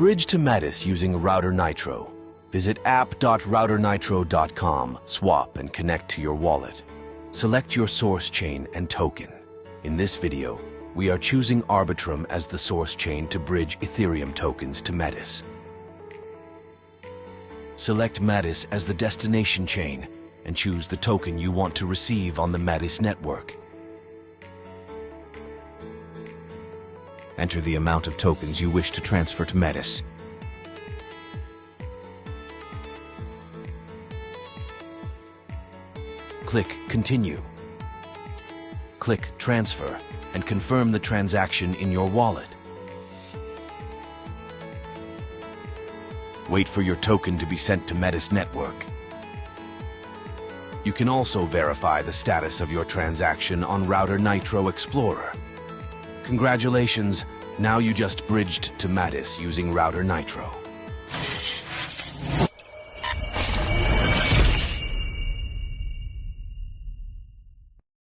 Bridge to Metis using Router Nitro. Visit app.routernitro.com, swap and connect to your wallet. Select your source chain and token. In this video, we are choosing Arbitrum as the source chain to bridge Ethereum tokens to Metis. Select Metis as the destination chain and choose the token you want to receive on the Metis network. Enter the amount of tokens you wish to transfer to Metis. Click Continue. Click Transfer and confirm the transaction in your wallet. Wait for your token to be sent to Metis network. You can also verify the status of your transaction on Router Nitro Explorer. Congratulations, now you just bridged to Metis using Router Nitro.